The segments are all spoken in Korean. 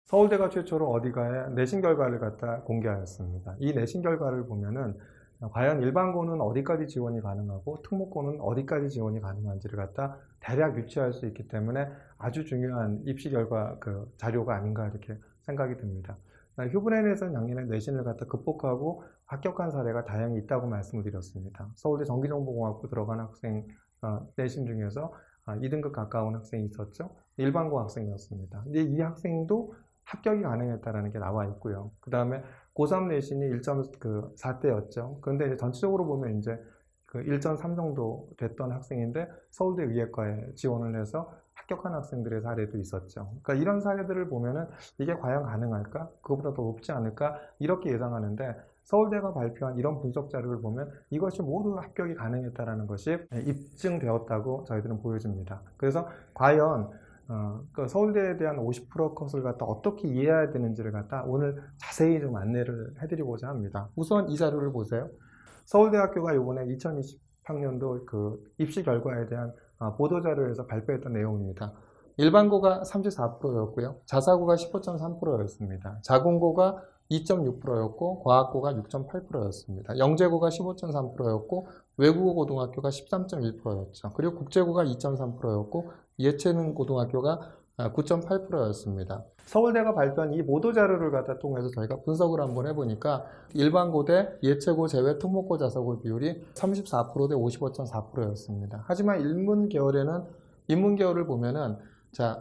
서울대가 최초로 어디가에 내신 결과를 갖다 공개하였습니다. 이 내신 결과를 보면은 과연 일반고는 어디까지 지원이 가능하고 특목고는 어디까지 지원이 가능한지를 갖다 대략 유추할 수 있기 때문에 아주 중요한 입시 결과 자료가 아닌가 이렇게 생각이 듭니다. 휴브랜에서는 작년에 내신을 갖다 극복하고 합격한 사례가 다양히 있다고 말씀을 드렸습니다. 서울대 전기정보공학부 들어간 학생 내신 중에서 2등급 가까운 학생이 있었죠. 일반고 학생이었습니다. 근데 이 학생도 합격이 가능했다는 게 나와 있고요. 그 다음에 고3 내신이 1.4대였죠. 그런데 이제 전체적으로 보면 이제 1.3 정도 됐던 학생인데 서울대 의예과에 지원을 해서 합격한 학생들의 사례도 있었죠. 그러니까 이런 사례들을 보면은 이게 과연 가능할까? 그것보다 더 높지 않을까? 이렇게 예상하는데 서울대가 발표한 이런 분석 자료를 보면 이것이 모두 합격이 가능했다는 것이 입증되었다고 저희들은 보여집니다. 그래서 과연 서울대에 대한 50% 컷을 갖다 어떻게 이해해야 되는지를 갖다 오늘 자세히 좀 안내를 해드리고자 합니다. 우선 이 자료를 보세요. 서울대학교가 이번에 2020학년도 입시 결과에 대한 보도자료에서 발표했던 내용입니다. 일반고가 34%였고요. 자사고가 15.3%였습니다. 자공고가 2.6%였고 과학고가 6.8%였습니다. 영재고가 15.3%였고 외국어 고등학교가 13.1%였죠. 그리고 국제고가 2.3%였고 예체능 고등학교가 9.8%였습니다. 서울대가 발표한 이 보도자료를 갖다 통해서 저희가 분석을 한번 해보니까 일반고 대 예체고 제외 특목고 자사고 비율이 34% 대 55.4%였습니다. 하지만 인문 계열을 보면은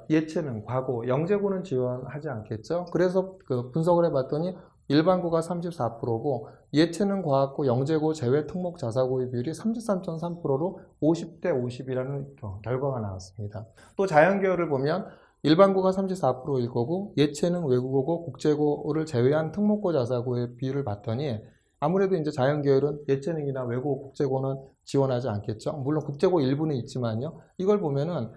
예체능, 과고, 영재고는 지원하지 않겠죠. 그래서 분석을 해봤더니 일반고가 34%고 예체능, 과학고, 영재고 제외 특목 자사고의 비율이 33.3%로 50대 50이라는 결과가 나왔습니다. 또 자연계열을 보면 일반고가 34%일 거고 예체능, 외국어고, 국제고를 제외한 특목고 자사고의 비율을 봤더니 아무래도 이제 자연계열은 예체능이나 외국어, 국제고는 지원하지 않겠죠. 물론 국제고 일부는 있지만요. 이걸 보면은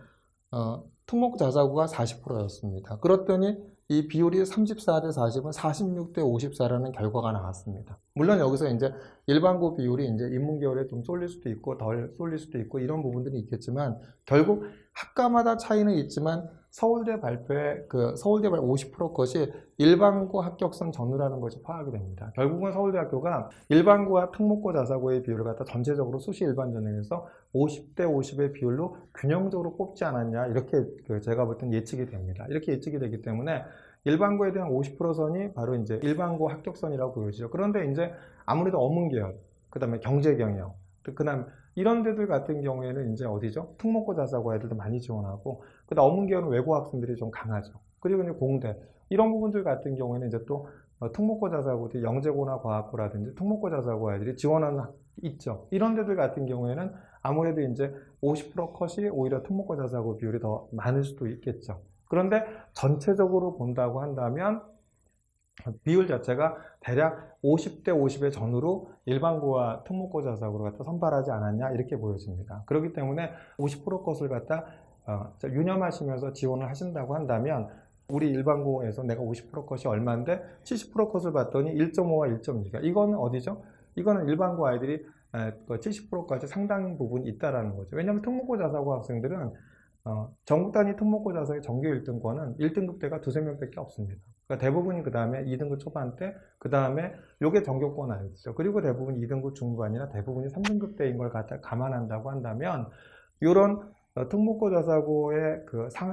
특목 자사고가 40%였습니다. 그렇더니 이 비율이 34 대 40은 46 대 54라는 결과가 나왔습니다. 물론 여기서 이제 일반고 비율이 이제 인문계열에 좀 쏠릴 수도 있고 덜 쏠릴 수도 있고 이런 부분들이 있겠지만 결국 학과마다 차이는 있지만 서울대 발표에 서울대 50% 것이 일반고 합격선 전후라는 것이 파악이 됩니다. 결국은 서울대학교가 일반고와 특목고 자사고의 비율을 갖다 전체적으로 수시 일반 전형에서 50대 50의 비율로 균형적으로 뽑지 않았냐 이렇게 제가 볼 땐 예측이 됩니다. 이렇게 예측이 되기 때문에 일반고에 대한 50% 선이 바로 이제 일반고 합격선이라고 보여지죠. 그런데 이제 아무래도 어문계열, 그 다음에 경제경영, 그 다음 이런 데들 같은 경우에는 이제 어디죠? 특목고 자사고 애들도 많이 지원하고, 그 다음 어문계열은 외고 학생들이 좀 강하죠. 그리고 이제 공대, 이런 부분들 같은 경우에는 이제 또 특목고 자사고, 영재고나 과학고라든지 특목고 자사고 애들이 지원하는 있죠. 이런 데들 같은 경우에는 아무래도 이제 50% 컷이 오히려 특목고 자사고 비율이 더 많을 수도 있겠죠. 그런데 전체적으로 본다고 한다면 비율 자체가 대략 50대 50의 전후로 일반고와 특목고 자사고를 갖다 선발하지 않았냐 이렇게 보여집니다. 그렇기 때문에 50% 컷을 갖다 유념하시면서 지원을 하신다고 한다면 우리 일반고에서 내가 50% 컷이 얼마인데 70% 컷을 봤더니 1.5와 1.2가 이거는 어디죠? 이거는 일반고 아이들이 70%까지 상당 부분 있다라는 거죠. 왜냐하면 특목고 자사고 학생들은 전국 단위 특목고 자사의 정규 1등권은 1등급대가 두세 명밖에 없습니다. 그러니까 대부분이 그 다음에 2등급 초반대, 그 다음에 요게 전교권 아니죠. 그리고 대부분 2등급 중반이나 대부분이 3등급대인 걸 갖다 감안한다고 한다면 이런 특목고 자사고의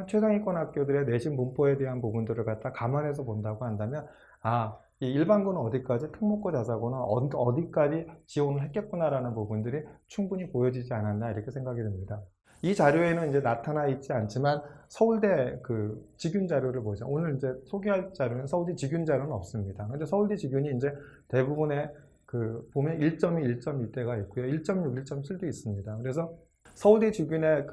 최상위권 학교들의 내신 분포에 대한 부분들을 갖다 감안해서 본다고 한다면 이 일반고는 어디까지, 특목고 자사고는 어디까지 지원을 했겠구나라는 부분들이 충분히 보여지지 않았나 이렇게 생각이 듭니다. 이 자료에는 이제 나타나 있지 않지만 서울대 직균 자료를 보죠. 오늘 이제 소개할 자료는 서울대 직균 자료는 없습니다. 근데 서울대 직균이 이제 대부분의 보면 1.2, 1.2대가 있고요. 1.6, 1.7도 있습니다. 그래서 서울대 직균의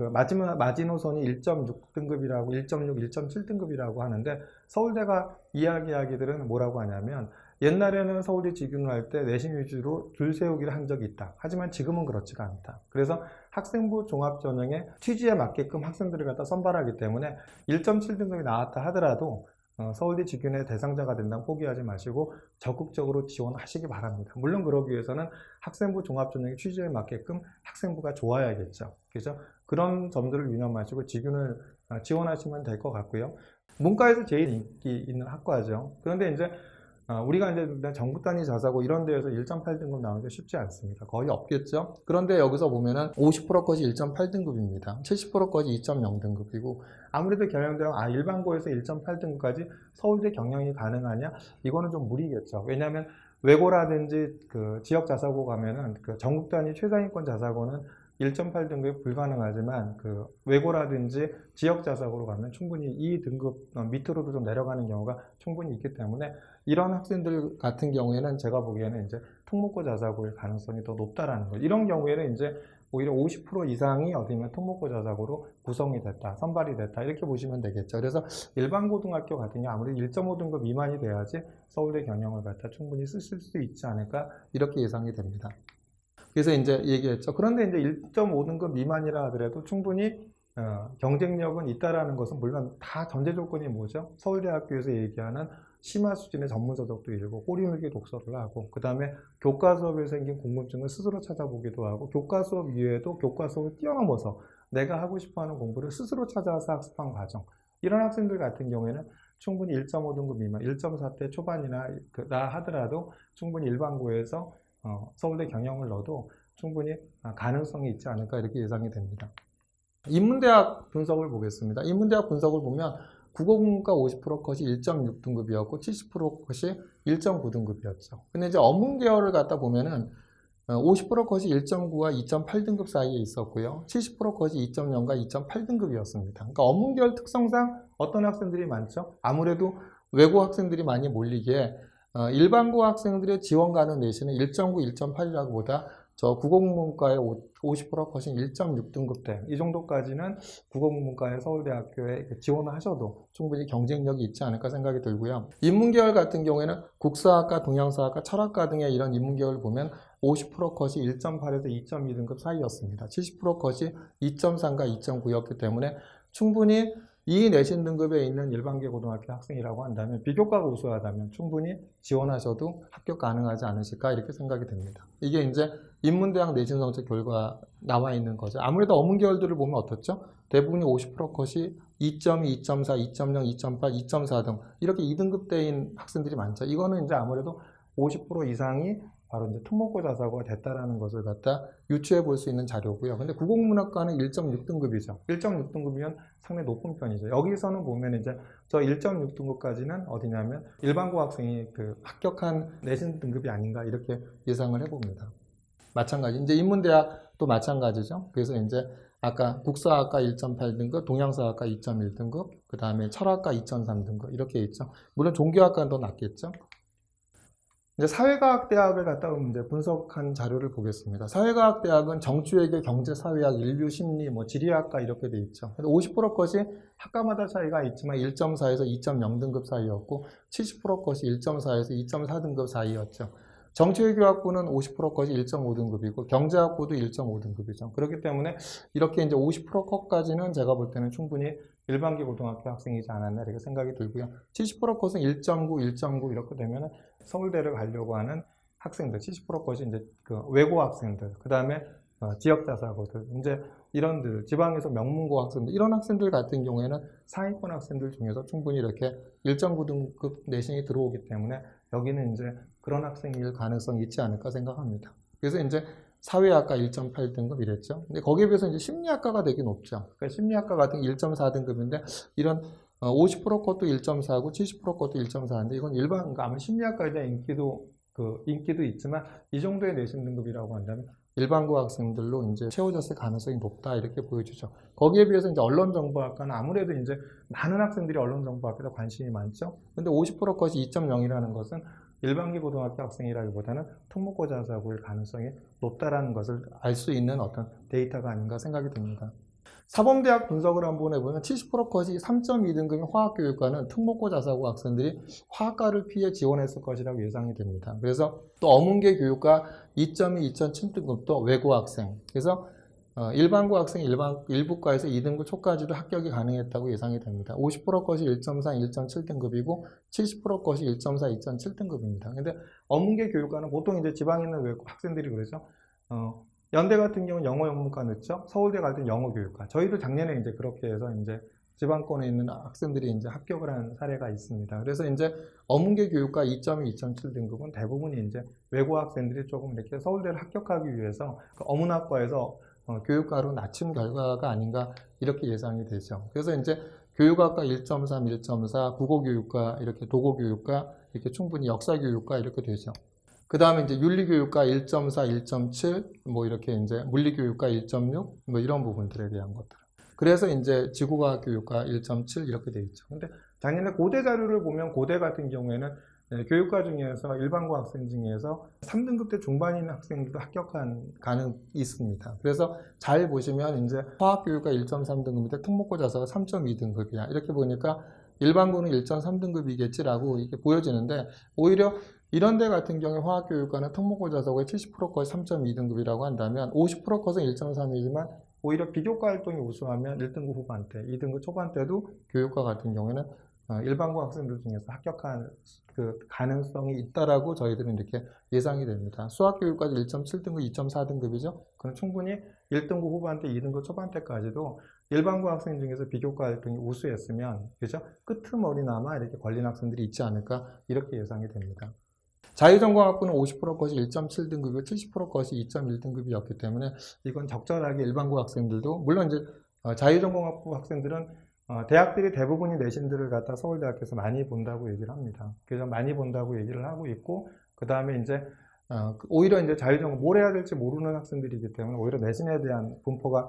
마지노선이 1.6등급이라고 1.6, 1.7등급이라고 하는데 서울대가 이야기하기들은 뭐라고 하냐면 옛날에는 서울대 직균을 할 때 내신 위주로 줄 세우기를 한 적이 있다. 하지만 지금은 그렇지가 않다. 그래서 학생부 종합전형의 취지에 맞게끔 학생들을 갖다 선발하기 때문에 1.7등급이 나왔다 하더라도 서울대 직균의 대상자가 된다면 포기하지 마시고 적극적으로 지원하시기 바랍니다. 물론 그러기 위해서는 학생부 종합전형의 취지에 맞게끔 학생부가 좋아야겠죠. 그래서 그런 점들을 유념하시고 직균을 지원하시면 될 것 같고요. 문과에서 제일 인기 있는 학과죠. 그런데 이제 우리가 이제 전국 단위 자사고 이런 데에서 1.8등급 나오는 게 쉽지 않습니다. 거의 없겠죠. 그런데 여기서 보면은 50%까지 1.8등급입니다. 70%까지 2.0등급이고 아무래도 경영대학 일반고에서 1.8등급까지 서울대 경영이 가능하냐? 이거는 좀 무리겠죠. 왜냐하면 외고라든지 그 지역 자사고 가면은 그 전국 단위 최상위권 자사고는 1.8등급이 불가능하지만 그 외고라든지 지역 자사고로 가면 충분히 2등급 밑으로도 좀 내려가는 경우가 충분히 있기 때문에 이런 학생들 같은 경우에는 제가 보기에는 이제 특목고 자사고의 가능성이 더 높다라는 거예요. 이런 경우에는 이제 오히려 50% 이상이 어디면 특목고 자사고로 구성이 됐다, 선발이 됐다 이렇게 보시면 되겠죠. 그래서 일반 고등학교 같은 경우 아무래도 1.5등급 미만이 돼야지 서울대 경영을 갖다 충분히 쓰실 수 있지 않을까 이렇게 예상이 됩니다. 그래서 이제 얘기했죠. 그런데 이제 1.5등급 미만이라 하더라도 충분히 경쟁력은 있다라는 것은 물론 다 전제 조건이 뭐죠? 서울대학교에서 얘기하는 심화 수준의 전문 서적도 읽고 꼬리물기 독서를 하고 그 다음에 교과 수업에 생긴 궁금증을 스스로 찾아보기도 하고 교과 수업 이외에도 교과 수업을 뛰어넘어서 내가 하고 싶어하는 공부를 스스로 찾아서 학습한 과정 이런 학생들 같은 경우에는 충분히 1.5등급 미만, 1.4대 초반이나 하더라도 충분히 일반고에서 서울대 경영을 넣어도 충분히 가능성이 있지 않을까 이렇게 예상이 됩니다. 인문대학 분석을 보겠습니다. 인문대학 분석을 보면 국어국문과 50% 컷이 1.6등급이었고 70% 컷이 1.9등급이었죠. 근데 이제 어문 계열을 갖다 보면은 50% 컷이 1.9와 2.8등급 사이에 있었고요. 70% 컷이 2.0과 2.8등급이었습니다. 그러니까 어문 계열 특성상 어떤 학생들이 많죠? 아무래도 외고 학생들이 많이 몰리기에 일반고 학생들의 지원 가능 내신은 1.9, 1.8이라고 보다 저 국어국문과의 50% 컷인 1.6등급대 이 정도까지는 국어국문과의 서울대학교에 지원을 하셔도 충분히 경쟁력이 있지 않을까 생각이 들고요. 인문계열 같은 경우에는 국사학과, 동양사학과, 철학과 등의 이런 인문계열을 보면 50% 컷이 1.8에서 2.2등급 사이였습니다. 70% 컷이 2.3과 2.9였기 때문에 충분히 이 내신 등급에 있는 일반계 고등학교 학생이라고 한다면 비교과가 우수하다면 충분히 지원하셔도 합격 가능하지 않으실까 이렇게 생각이 됩니다. 이게 이제 인문대학 내신 성적 결과 나와 있는 거죠. 아무래도 어문 계열들을 보면 어떻죠? 대부분이 50% 컷이 2.2, 2.4, 2.0, 2.8, 2.4 등 이렇게 2등급대인 학생들이 많죠. 이거는 이제 아무래도 50% 이상이 바로 이제 특목고 자사고가 됐다라는 것을 갖다 유추해 볼 수 있는 자료고요. 근데 국어국문학과는 1.6등급이죠. 1.6등급이면 상당히 높은 편이죠. 여기서는 보면 이제 저 1.6등급까지는 어디냐면 일반고 학생이 그 합격한 내신 등급이 아닌가 이렇게 예상을 해봅니다. 마찬가지. 이제 인문대학도 마찬가지죠. 그래서 이제 아까 국사학과 1.8등급, 동양사학과 2.1등급, 그 다음에 철학과 2.3등급 이렇게 있죠. 물론 종교학과는 더 낮겠죠. 이제 사회과학대학을 갖다 이제 분석한 자료를 보겠습니다. 사회과학대학은 정치외교, 경제사회학, 인류, 심리, 지리학과 이렇게 돼 있죠. 50% 컷이 학과마다 차이가 있지만 1.4에서 2.0등급 사이였고 70% 컷이 1.4에서 2.4등급 사이였죠. 정치외교학부는 50% 컷이 1.5등급이고 경제학부도 1.5등급이죠. 그렇기 때문에 이렇게 이제 50% 컷까지는 제가 볼 때는 충분히 일반계 고등학교 학생이지 않았나 이렇게 생각이 들고요. 70% 컷은 1.9, 1.9 이렇게 되면 서울대를 가려고 하는 학생들, 70% 컷이 이제 그 외고 학생들, 그 다음에 지역 자사고들, 이제 이런들, 지방에서 명문고 학생들, 이런 학생들 같은 경우에는 상위권 학생들 중에서 충분히 이렇게 1.9등급 내신이 들어오기 때문에 여기는 이제 그런 학생일 가능성이 있지 않을까 생각합니다. 그래서 이제 사회학과 1.8등급 이랬죠. 근데 거기에 비해서 이제 심리학과가 되게 높죠. 그러니까 심리학과 같은 게 1.4등급인데 이런 50% 것도 1.4고 70% 것도 1.4인데 이건 일반, 그러니까 아마 심리학과에 대한 인기도 있지만 이 정도의 내신 등급이라고 한다면 일반고 학생들로 이제 채워졌을 가능성이 높다 이렇게 보여주죠. 거기에 비해서 이제 언론정보학과는 아무래도 이제 많은 학생들이 언론정보학과에 관심이 많죠. 근데 50% 것이 2.0이라는 것은 일반계 고등학교 학생이라기보다는 특목고 자사고일 가능성이 높다라는 것을 알 수 있는 어떤 데이터가 아닌가 생각이 듭니다. 사범대학 분석을 한번 해보면 70% 컷이 3.2등급인 화학교육과는 특목고 자사고 학생들이 화학과를 피해 지원했을 것이라고 예상이 됩니다. 그래서 또 어문계 교육과 2.2, 2.7등급도 외고 학생. 그래서 일반고 학생 일부과에서 2등급 초까지도 합격이 가능했다고 예상이 됩니다. 50% 컷이 1.4, 1.7등급이고 70% 컷이 1.4, 2.7등급입니다. 근데 어문계 교육과는 보통 이제 지방에 있는 외고 학생들이 그러죠. 연대 같은 경우는 영어 영문과 넣죠. 서울대 갈 때는 영어 교육과. 저희도 작년에 이제 그렇게 해서 이제 지방권에 있는 학생들이 이제 합격을 한 사례가 있습니다. 그래서 이제 어문계 교육과 2.2, 2.7 등급은 대부분이 이제 외고 학생들이 조금 이렇게 서울대를 합격하기 위해서 그 어문학과에서 교육과로 낮춘 결과가 아닌가 이렇게 예상이 되죠. 그래서 이제 교육학과 1.3, 1.4, 국어교육과 이렇게 도고교육과 이렇게 충분히 역사교육과 이렇게 되죠. 그 다음에 이제 윤리교육과 1.4, 1.7, 뭐 이렇게 이제 물리교육과 1.6, 뭐 이런 부분들에 대한 것들. 그래서 이제 지구과학 교육과 1.7 이렇게 돼 있죠. 근데 작년에 고대 자료를 보면 고대 같은 경우에는 교육과 중에서 일반고 학생 중에서 3등급 대 중반에 있는 학생들도 합격한 가능이 있습니다. 그래서 잘 보시면 이제 화학교육과 1.3등급인데 특목고 자사가 3.2등급이야. 이렇게 보니까 일반고는 1.3등급이겠지라고 이렇게 보여지는데 오히려 이런 데 같은 경우에 화학교육과는 특목고 자사고의 70%까지 3.2등급이라고 한다면 50% 컷은 1.3이지만 오히려 비교과 활동이 우수하면 1등급 후반대, 2등급 초반대도 교육과 같은 경우에는 일반고 학생들 중에서 합격한 그 가능성이 있다라고 저희들은 이렇게 예상이 됩니다. 수학교육까지 1.7등급, 2.4등급이죠. 그건 충분히 1등급 후반대, 2등급 초반대까지도 일반고 학생 중에서 비교과 활동이 우수했으면, 그죠? 끄트머리나마 이렇게 걸린 학생들이 있지 않을까 이렇게 예상이 됩니다. 자유전공학부는 50% 것이 1.7등급이고 70% 것이 2.1등급이었기 때문에 이건 적절하게 일반고 학생들도 물론 이제 자유전공학부 학생들은 대학들이 대부분이 내신들을 갖다 서울대학교에서 많이 본다고 얘기를 합니다. 그래서 많이 본다고 얘기를 하고 있고 그 다음에 이제 오히려 이제 자유전공 뭘 해야 될지 모르는 학생들이기 때문에 오히려 내신에 대한 분포가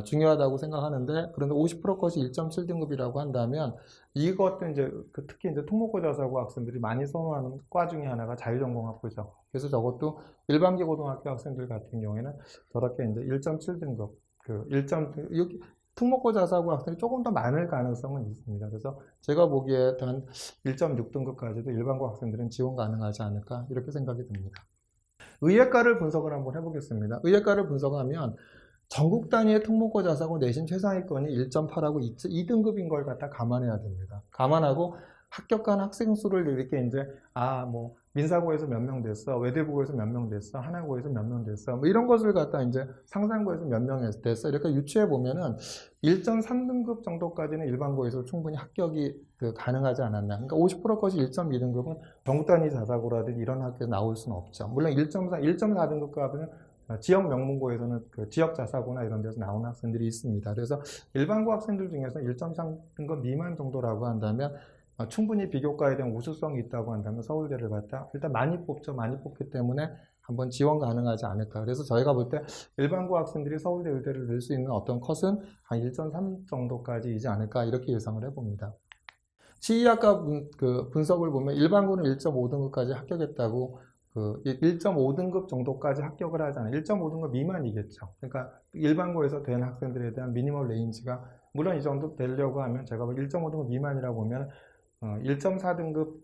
중요하다고 생각하는데 그런데 50% 것이 1.7등급이라고 한다면 이것도 이제 특히 이제 특목고 자사고 학생들이 많이 선호하는 과 중에 하나가 자유전공학부죠. 그래서 저것도 일반계 고등학교 학생들 같은 경우에는 저렇게 이제 1.7등급 특목고 자사고 학생이 조금 더 많을 가능성은 있습니다. 그래서 제가 보기에 한 1.6등급까지도 일반고 학생들은 지원 가능하지 않을까 이렇게 생각이 듭니다. 의예과를 분석을 한번 해보겠습니다. 의예과를 분석하면 전국 단위의 특목고 자사고 내신 최상위권이 1.8하고 2등급인 걸 갖다 감안해야 됩니다. 감안하고 합격한 학생 수를 이렇게 이제 뭐 민사고에서 몇 명 됐어, 외대부고에서 몇 명 됐어, 하나고에서 몇 명 됐어, 뭐 이런 것을 갖다 이제 상산고에서 몇 명 됐어 이렇게 유추해 보면은 1.3등급 정도까지는 일반고에서 충분히 합격이 가능하지 않았나. 그러니까 50% 것이 1.2등급은 전국 단위 자사고라든지 이런 학교에 나올 수는 없죠. 물론 1.4, 1.4등급까지는 지역 명문고에서는 그 지역 자사고나 이런 데서 나오는 학생들이 있습니다. 그래서 일반고 학생들 중에서 1.3등급 미만 정도라고 한다면 충분히 비교과에 대한 우수성이 있다고 한다면 서울대를 갖다 일단 많이 뽑죠. 많이 뽑기 때문에 한번 지원 가능하지 않을까. 그래서 저희가 볼 때 일반고 학생들이 서울대 의대를 낼 수 있는 어떤 컷은 한 1.3 정도까지이지 않을까 이렇게 예상을 해봅니다. 시의학과 분석을 보면 일반고는 1.5등급까지 합격했다고 1.5등급 정도까지 합격을 하지 않아요. 1.5등급 미만이겠죠. 그러니까 일반고에서 된 학생들에 대한 미니멀 레인지가 물론 이 정도 되려고 하면 제가 1.5등급 미만이라고 보면 1.4등급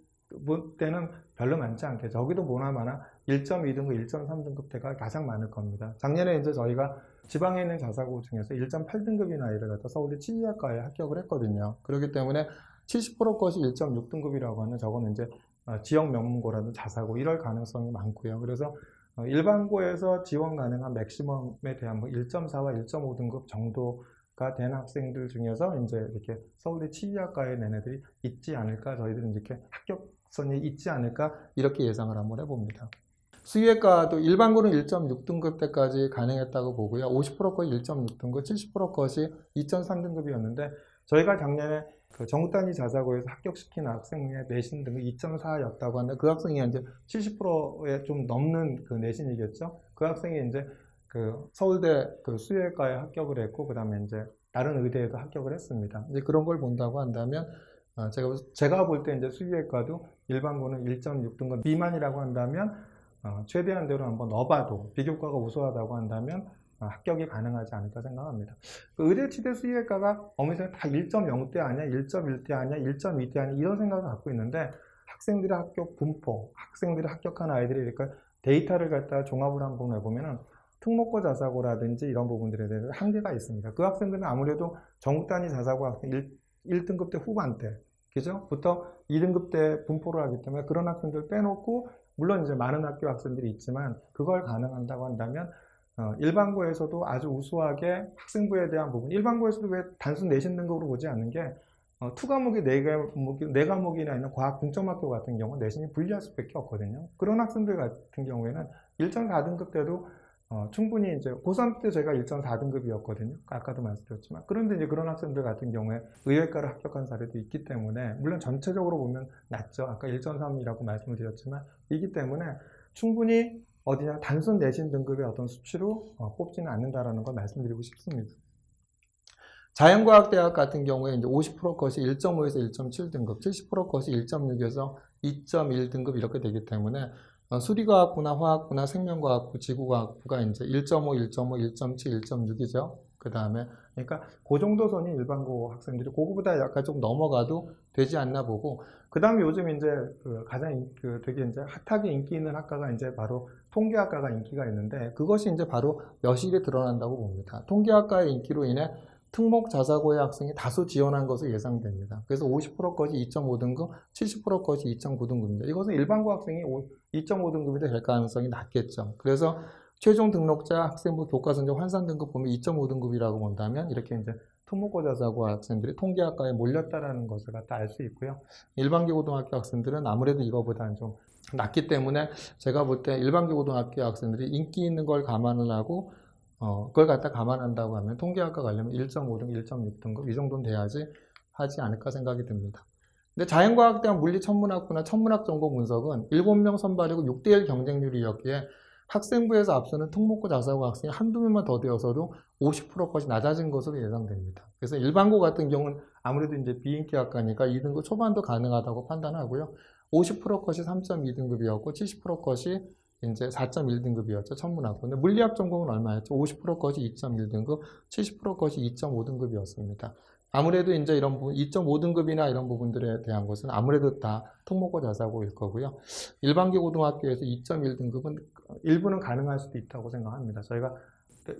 때는 별로 많지 않겠죠. 저기도 보나마나 1.2등급, 1.3등급 대가 가장 많을 겁니다. 작년에 이제 저희가 지방에 있는 자사고 중에서 1.8등급이나 이를 갖다 서울대 치의학과에 합격을 했거든요. 그렇기 때문에 70% 것이 1.6등급이라고 하면 저거는 이제 지역 명문고라든 자사고 이럴 가능성이 많고요. 그래서 일반고에서 지원 가능한 맥시멈에 대한 1.4와 1.5등급 정도가 된 학생들 중에서 이제 이렇게 서울대 치의학과에 낸 애들이 있지 않을까, 저희들은 이렇게 합격선이 있지 않을까 이렇게 예상을 한번 해봅니다. 수의학과도 일반고는 1.6등급 때까지 가능했다고 보고요. 50% 것이 1.6등급, 70% 것이 2.3등급이었는데 저희가 작년에 전국 단위 자사고에서 합격시킨 학생의 내신 등급 2.4였다고 하는데 그 학생이 이제 70%에 좀 넘는 그 내신이겠죠. 그 학생이 이제 서울대 수의학과에 합격을 했고 그 다음에 이제 다른 의대에도 합격을 했습니다. 이제 그런 걸 본다고 한다면 제가 볼 때 이제 수의학과도 일반고는 1.6등급 미만이라고 한다면 최대한대로 한번 넣어봐도 비교과가 우수하다고 한다면 합격이 가능하지 않을까 생각합니다. 의대치대 수의학과가 어느새 다 1.0대 아니야, 1.1대 아니야, 1.2대 아니야 이런 생각을 갖고 있는데 학생들의 합격 분포, 학생들이 합격한 아이들이 이렇게 데이터를 갖다 종합을 한번 해보면은 특목고 자사고라든지 이런 부분들에 대해서 한계가 있습니다. 그 학생들은 아무래도 전국 단위 자사고 학생 1등급 대 후반대, 그죠? 부터 2등급 대 분포를 하기 때문에 그런 학생들 빼놓고 물론 이제 많은 학교 학생들이 있지만 그걸 가능한다고 한다면 일반고에서도 아주 우수하게 학생부에 대한 부분, 일반고에서도 왜 단순 내신 등급으로 보지 않는 게 투 과목이 네 과목이나 있는 과학 중점학교 같은 경우 내신이 불리할 수밖에 없거든요. 그런 학생들 같은 경우에는 1.4등급 때도 충분히 이제 고3 때 제가 1.4등급이었거든요. 아까도 말씀드렸지만. 그런데 이제 그런 학생들 같은 경우에 의외과를 합격한 사례도 있기 때문에, 물론 전체적으로 보면 낮죠. 아까 1.3이라고 말씀을 드렸지만, 이기 때문에 충분히 어디냐 단순 내신 등급의 어떤 수치로 뽑지는 않는다라는 걸 말씀드리고 싶습니다. 자연과학대학 같은 경우에 이제 50% 컷이 1.5에서 1.7등급, 70% 컷이 1.6에서 2.1등급 이렇게 되기 때문에 수리과학부나 화학부나 생명과학부, 지구과학부가 이제 1.5, 1.5, 1.7, 1.6이죠. 그 다음에 그러니까 그 정도 선이 일반고 학생들이 그거보다 약간 좀 넘어가도 되지 않나 보고, 그 다음에 요즘 이제 가장 되게 이제 핫하게 인기 있는 학과가 이제 바로 통계학과가 인기가 있는데, 그것이 이제 바로 여실히 드러난다고 봅니다. 통계학과의 인기로 인해 특목 자사고의 학생이 다수 지원한 것으로 예상됩니다. 그래서 50%까지 2.5등급, 70%까지 2.9등급입니다. 이것은 일반고 학생이 2.5등급이 될 가능성이 낮겠죠. 그래서 최종 등록자 학생부 교과 성적 환산 등급 보면 2.5등급이라고 본다면, 이렇게 이제 특목고 자사고 학생들이 통계학과에 몰렸다라는 것을 갖다 알 수 있고요. 일반계 고등학교 학생들은 아무래도 이거보다는 좀 낮기 때문에, 제가 볼 때 일반계 고등학교 학생들이 인기 있는 걸 감안을 하고 그걸 갖다 감안한다고 하면 통계학과 가려면 1.5등급, 1.6등급 이 정도는 돼야지 하지 않을까 생각이 듭니다. 근데 자연과학대학 물리천문학부나 천문학 전공 분석은 7명 선발이고 6대1 경쟁률이었기에 학생부에서 앞서는 특목고 자사고 학생이 한두 명만 더 되어서도 50%까지 낮아진 것으로 예상됩니다. 그래서 일반고 같은 경우는 아무래도 이제 비인기 학과니까 2등급 초반도 가능하다고 판단하고요. 50%컷이 3.2등급이었고 70%컷이 이제 4.1등급이었죠. 천문학부. 근데 물리학 전공은 얼마였죠? 50%컷이 2.1등급, 70%컷이 2.5등급이었습니다. 아무래도 이제 이런 부분, 2.5등급이나 이런 부분들에 대한 것은 아무래도 다 특목고 자사고일 거고요. 일반계 고등학교에서 2.1등급은 일부는 가능할 수도 있다고 생각합니다. 저희가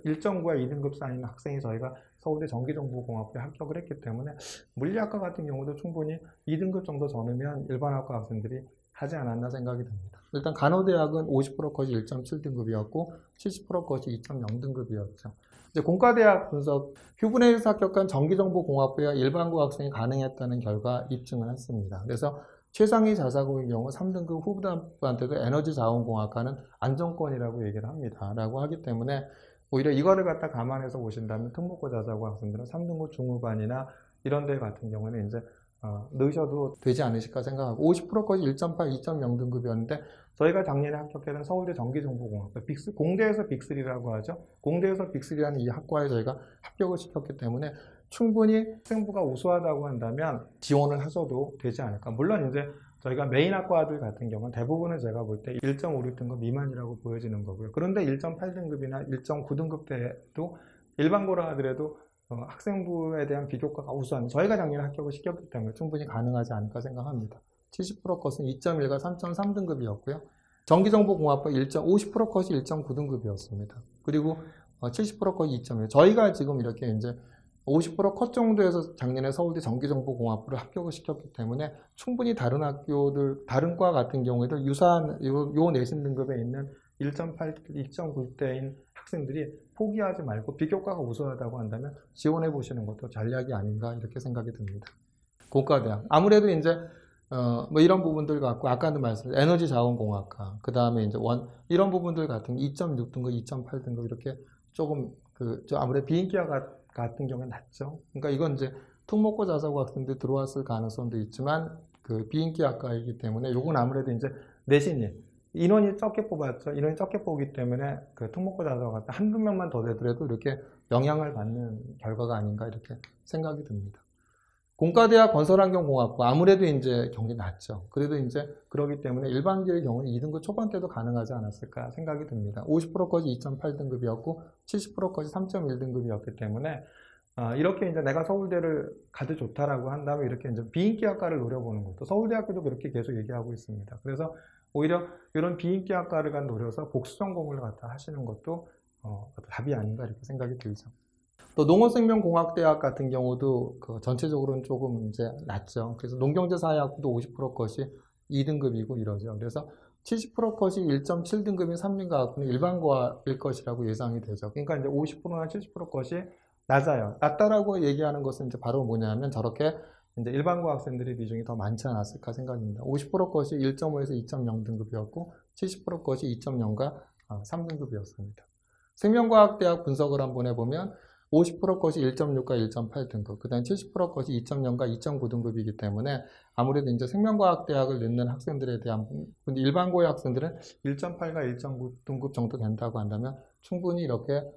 1.9와 2등급 쌓인 학생이 저희가 서울대 전기정보공학부에 합격을 했기 때문에, 물리학과 같은 경우도 충분히 2등급 정도 전후면 일반학과 학생들이 하지 않았나 생각이 듭니다. 일단 간호대학은 50%컷이 1.7등급이었고 70%컷이 2.0등급이었죠. 이제 공과대학 분석, 휴분회에서 합격한 전기정보공학부와 일반고 학생이 가능했다는 결과 입증을 했습니다. 그래서 최상위 자사고의 경우 3등급 후반부한테도 에너지자원공학과는 안정권이라고 얘기를 합니다. 라고 하기 때문에 오히려 이거를 갖다 감안해서 보신다면 특목고 자사고 학생들은 3등급 중후반이나 이런 데 같은 경우는 이제 넣으셔도 되지 않으실까 생각하고, 50%까지 1.8, 2.0등급이었는데 저희가 작년에 합격했던 서울대 전기정보공학과 공대에서 빅3라고 하죠. 공대에서 빅3라는 이 학과에 저희가 합격을 시켰기 때문에 충분히 학생부가 우수하다고 한다면 지원을 하셔도 되지 않을까. 물론 이제 저희가 메인 학과들 같은 경우는 대부분은 제가 볼 때 1.56등급 미만이라고 보여지는 거고요. 그런데 1.8등급이나 1.9등급 때도 일반고라 하더라도 학생부에 대한 비교과가 우수한, 저희가 작년에 합격을 시켰기 때문에 충분히 가능하지 않을까 생각합니다. 70%컷은 2.1과 3.3등급이었고요. 전기정보공학부 50%컷이 1.9등급이었습니다. 그리고 70%컷이 2.1. 저희가 지금 이렇게 이제 50%컷 정도에서 작년에 서울대 전기정보공학부를 합격을 시켰기 때문에 충분히 다른 학교들, 다른 과 같은 경우에도 유사한 요 내신 등급에 있는 1.8, 2.9대인 학생들이 포기하지 말고 비교과가 우수하다고 한다면 지원해 보시는 것도 전략이 아닌가 이렇게 생각이 듭니다. 공과대학. 아무래도 이제 뭐 이런 부분들 갖고 아까도 말씀드린 에너지 자원공학과, 그 다음에 이제 이런 부분들 같은 2.6등급, 2.8등급 이렇게 조금 아무래도 비인기학 같은 경우는 낮죠. 그러니까 이건 이제 특목고 자사고 학생들 들어왔을 가능성도 있지만 비인기 학과이기 때문에 요건 아무래도 이제 내신이 인원이 적게 뽑았죠. 인원이 적게 뽑기 때문에 특목고 자사고 같은 한두 명만 더 되더라도 이렇게 영향을 받는 결과가 아닌가 이렇게 생각이 듭니다. 공과대학 건설환경공학부 아무래도 이제 경력이 낮죠. 그래도 이제 그러기 때문에 일반계의 경우는 2등급 초반 때도 가능하지 않았을까 생각이 듭니다. 50%까지 2.8등급이었고 70%까지 3.1등급이었기 때문에 이렇게 이제 내가 서울대를 가도 좋다라고 한다면 이렇게 이제 비인기 학과를 노려보는 것도, 서울대학교도 그렇게 계속 얘기하고 있습니다. 그래서 오히려 이런 비인기 학과를 노려서 복수 전공을 갖다 하시는 것도 답이 아닌가 이렇게 생각이 들죠. 또 농업생명공학대학 같은 경우도 전체적으로는 조금 이제 낮죠. 그래서 농경제사회학부도 50%컷이 2등급이고 이러죠. 그래서 70% 컷이 1.7등급인 삼륜과학부는 일반고일 것이라고 예상이 되죠. 그러니까 이제 50%나 70% 것이 낮아요. 낮다라고 얘기하는 것은 이제 바로 뭐냐면 저렇게 이제 일반고 학생들의 비중이 더 많지 않았을까 생각입니다. 50% 것이 1.5에서 2.0등급이었고 70% 것이 2.0과 3등급이었습니다. 생명과학대학 분석을 한번 해보면 50% 것이 1.6과 1.8등급, 그 다음 70% 것이 2.0과 2.9등급이기 때문에 아무래도 이제 생명과학대학을 넣는 학생들에 대한, 근데 일반고의 학생들은 1.8과 1.9등급 정도 된다고 한다면 충분히 이렇게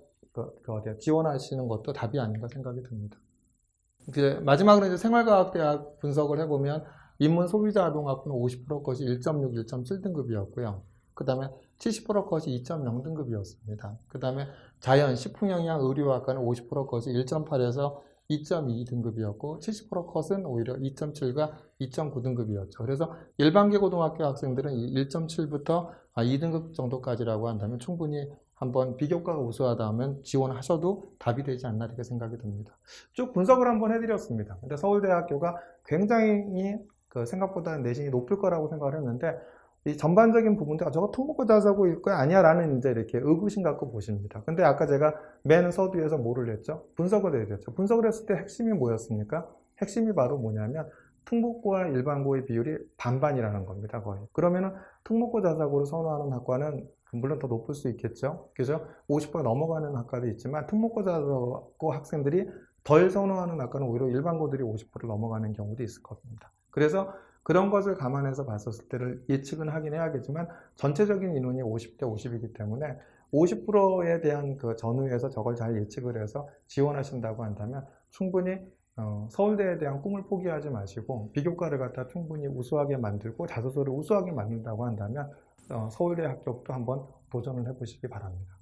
지원하시는 것도 답이 아닌가 생각이 듭니다. 이제 마지막으로 이제 생활과학대학 분석을 해보면 인문 소비자 아동학부는 50% 것이 1.6, 1.7등급이었고요. 그 다음에 70% 컷이 2.0등급이었습니다. 그 다음에 자연, 식품영양, 의료학과는 50% 컷이 1.8에서 2.2등급이었고 70% 컷은 오히려 2.7과 2.9등급이었죠. 그래서 일반계 고등학교 학생들은 1.7부터 2등급 정도까지라고 한다면 충분히 한번 비교과가 우수하다 하면 지원하셔도 답이 되지 않나 이렇게 생각이 듭니다. 쭉 분석을 한번 해드렸습니다. 근데 서울대학교가 굉장히 생각보다 내신이 높을 거라고 생각을 했는데 이 전반적인 부분들 저거 통보고 자사고일 거야 아니야 라는 이제 이렇게 의구심 갖고 보십니다. 근데 아까 제가 맨 서두에서 뭐를 했죠? 분석을 해드렸죠. 분석을 했을 때 핵심이 뭐였습니까? 핵심이 바로 뭐냐면 특목고와 일반고의 비율이 반반이라는 겁니다. 거의. 그러면은 특목고 자사고를 선호하는 학과는 물론 더 높을 수 있겠죠. 그죠? 50% 넘어가는 학과도 있지만 특목고 자사고 학생들이 덜 선호하는 학과는 오히려 일반고들이 50%를 넘어가는 경우도 있을 겁니다. 그래서 그런 것을 감안해서 봤었을 때를 예측은 하긴 해야겠지만 전체적인 인원이 50대 50이기 때문에 50%에 대한 그 전후에서 저걸 잘 예측을 해서 지원하신다고 한다면 충분히 서울대에 대한 꿈을 포기하지 마시고 비교과를 갖다 충분히 우수하게 만들고 자소서를 우수하게 만든다고 한다면 서울대 합격도 한번 도전을 해보시기 바랍니다.